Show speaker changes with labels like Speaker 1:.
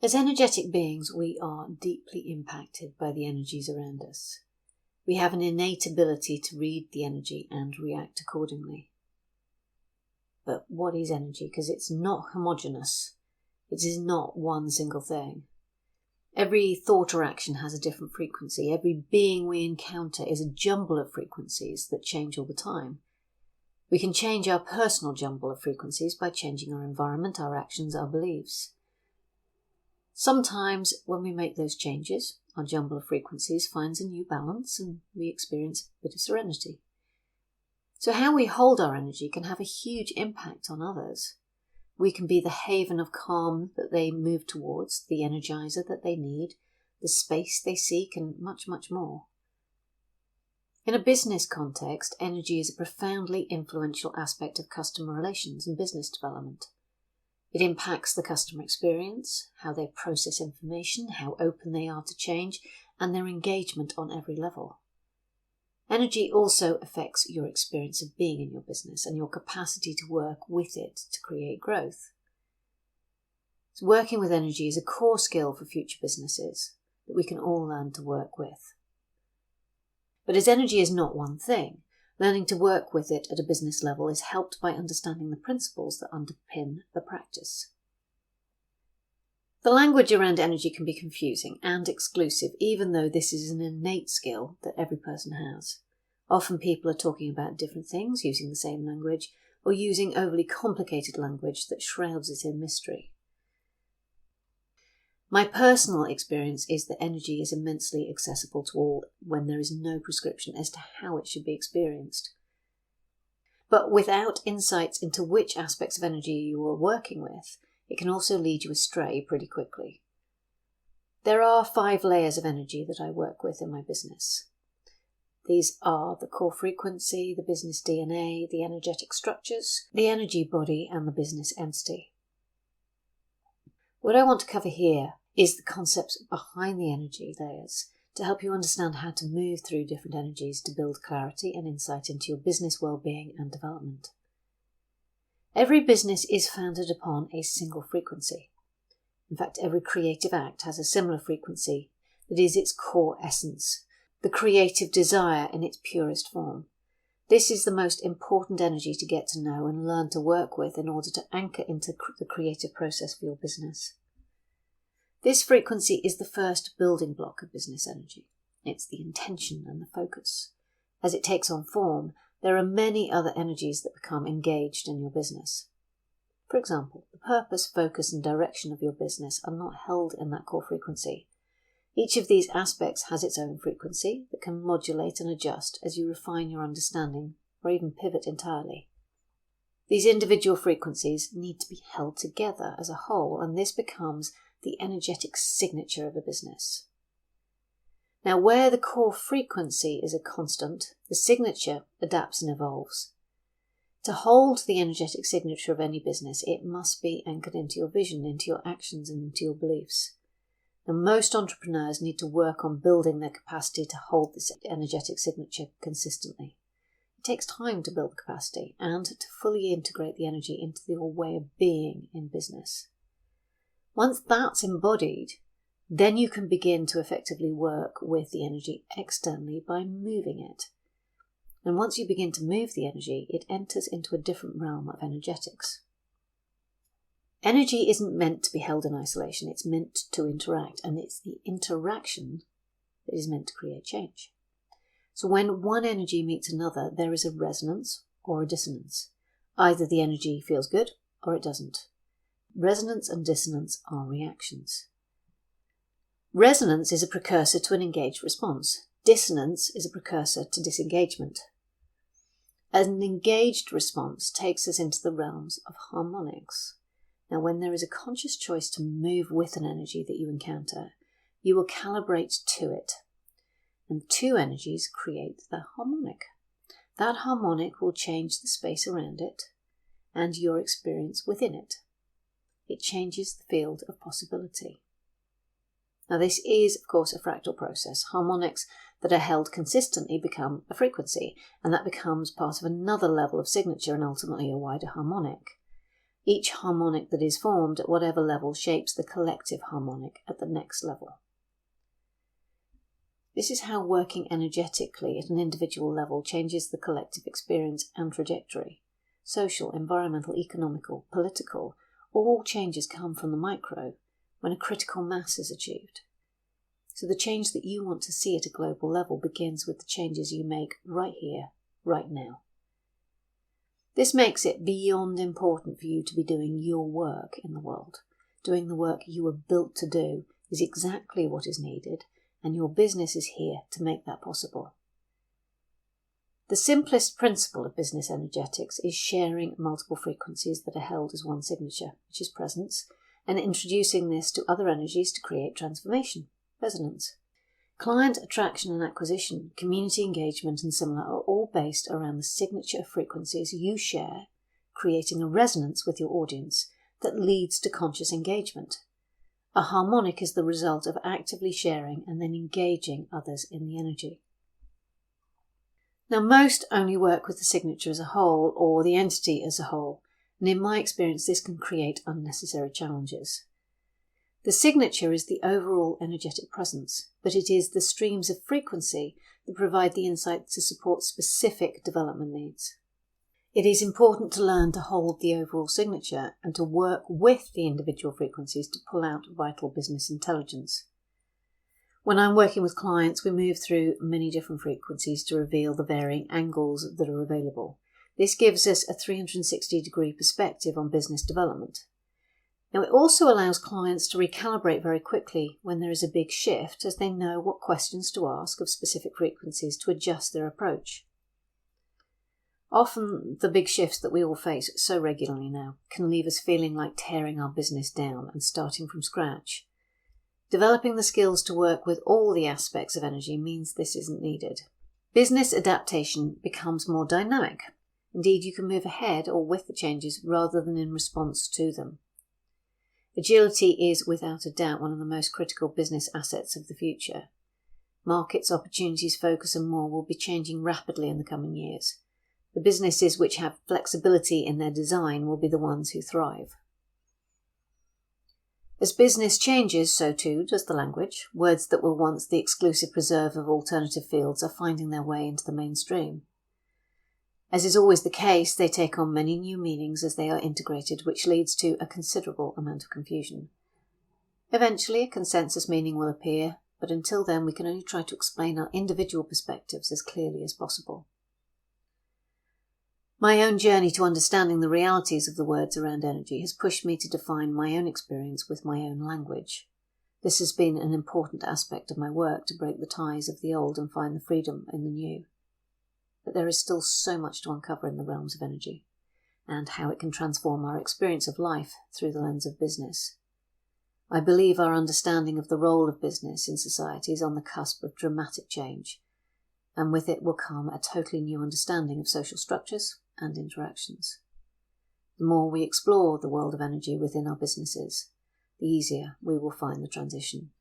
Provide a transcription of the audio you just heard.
Speaker 1: As energetic beings, we are deeply impacted by the energies around us. We have an innate ability to read the energy and react accordingly. But what is energy? Because it's not homogeneous. It is not one single thing. Every thought or action has a different frequency. Every being we encounter is a jumble of frequencies that change all the time. We can change our personal jumble of frequencies by changing our environment, our actions, our beliefs. Sometimes when we make those changes, our jumble of frequencies finds a new balance and we experience a bit of serenity. So how we hold our energy can have a huge impact on others. We can be the haven of calm that they move towards, the energizer that they need, the space they seek, and much, much more. In a business context, energy is a profoundly influential aspect of customer relations and business development. It impacts the customer experience, how they process information, how open they are to change, and their engagement on every level. Energy also affects your experience of being in your business and your capacity to work with it to create growth. So working with energy is a core skill for future businesses that we can all learn to work with. But as energy is not one thing, learning to work with it at a business level is helped by understanding the principles that underpin the practice. The language around energy can be confusing and exclusive, even though this is an innate skill that every person has. Often people are talking about different things, using the same language, or using overly complicated language that shrouds it in mystery. My personal experience is that energy is immensely accessible to all when there is no prescription as to how it should be experienced. But without insights into which aspects of energy you are working with, it can also lead you astray pretty quickly. There are 5 layers of energy that I work with in my business. These are the core frequency, the business DNA, the energetic structures, the energy body, and the business entity. What I want to cover here is the concepts behind the energy layers to help you understand how to move through different energies to build clarity and insight into your business well-being and development. Every business is founded upon a single frequency. In fact, every creative act has a similar frequency that is its core essence, the creative desire in its purest form. This is the most important energy to get to know and learn to work with in order to anchor into the creative process for your business. This frequency is the first building block of business energy. It's the intention and the focus. As it takes on form, there are many other energies that become engaged in your business. For example, the purpose, focus, and direction of your business are not held in that core frequency. Each of these aspects has its own frequency that can modulate and adjust as you refine your understanding or even pivot entirely. These individual frequencies need to be held together as a whole, and this becomes the energetic signature of a business. Now, where the core frequency is a constant, the signature adapts and evolves. To hold the energetic signature of any business, it must be anchored into your vision, into your actions, and into your beliefs. Now, most entrepreneurs need to work on building their capacity to hold this energetic signature consistently. It takes time to build capacity and to fully integrate the energy into your way of being in business. Once that's embodied, then you can begin to effectively work with the energy externally by moving it. And once you begin to move the energy, it enters into a different realm of energetics. Energy isn't meant to be held in isolation, it's meant to interact, and it's the interaction that is meant to create change. So when one energy meets another, there is a resonance or a dissonance. Either the energy feels good or it doesn't. Resonance and dissonance are reactions. Resonance is a precursor to an engaged response. Dissonance is a precursor to disengagement. An engaged response takes us into the realms of harmonics. Now, when there is a conscious choice to move with an energy that you encounter, you will calibrate to it. And 2 energies create the harmonic. That harmonic will change the space around it and your experience within it. It changes the field of possibility. Now, this is, of course, a fractal process. Harmonics that are held consistently become a frequency, and that becomes part of another level of signature and ultimately a wider harmonic. Each harmonic that is formed at whatever level shapes the collective harmonic at the next level. This is how working energetically at an individual level changes the collective experience and trajectory. Social, environmental, economical, political, all changes come from the micro when a critical mass is achieved. So the change that you want to see at a global level begins with the changes you make right here, right now. This makes it beyond important for you to be doing your work in the world. Doing the work you were built to do is exactly what is needed, and your business is here to make that possible. The simplest principle of business energetics is sharing multiple frequencies that are held as one signature, which is presence, and introducing this to other energies to create transformation, resonance. Client attraction and acquisition, community engagement and similar are all based around the signature of frequencies you share, creating a resonance with your audience that leads to conscious engagement. A harmonic is the result of actively sharing and then engaging others in the energy. Now, most only work with the signature as a whole or the entity as a whole, and in my experience this can create unnecessary challenges. The signature is the overall energetic presence, but it is the streams of frequency that provide the insight to support specific development needs. It is important to learn to hold the overall signature and to work with the individual frequencies to pull out vital business intelligence. When I'm working with clients, we move through many different frequencies to reveal the varying angles that are available. This gives us a 360-degree perspective on business development. Now, it also allows clients to recalibrate very quickly when there is a big shift, as they know what questions to ask of specific frequencies to adjust their approach. Often, the big shifts that we all face so regularly now can leave us feeling like tearing our business down and starting from scratch. Developing the skills to work with all the aspects of energy means this isn't needed. Business adaptation becomes more dynamic. Indeed, you can move ahead or with the changes rather than in response to them. Agility is without a doubt one of the most critical business assets of the future. Markets, opportunities, focus and more will be changing rapidly in the coming years. The businesses which have flexibility in their design will be the ones who thrive. As business changes, so too does the language. Words that were once the exclusive preserve of alternative fields are finding their way into the mainstream. As is always the case, they take on many new meanings as they are integrated, which leads to a considerable amount of confusion. Eventually, a consensus meaning will appear, but until then we can only try to explain our individual perspectives as clearly as possible. My own journey to understanding the realities of the words around energy has pushed me to define my own experience with my own language. This has been an important aspect of my work to break the ties of the old and find the freedom in the new. But there is still so much to uncover in the realms of energy, and how it can transform our experience of life through the lens of business. I believe our understanding of the role of business in society is on the cusp of dramatic change, and with it will come a totally new understanding of social structures and interactions. The more we explore the world of energy within our businesses, the easier we will find the transition.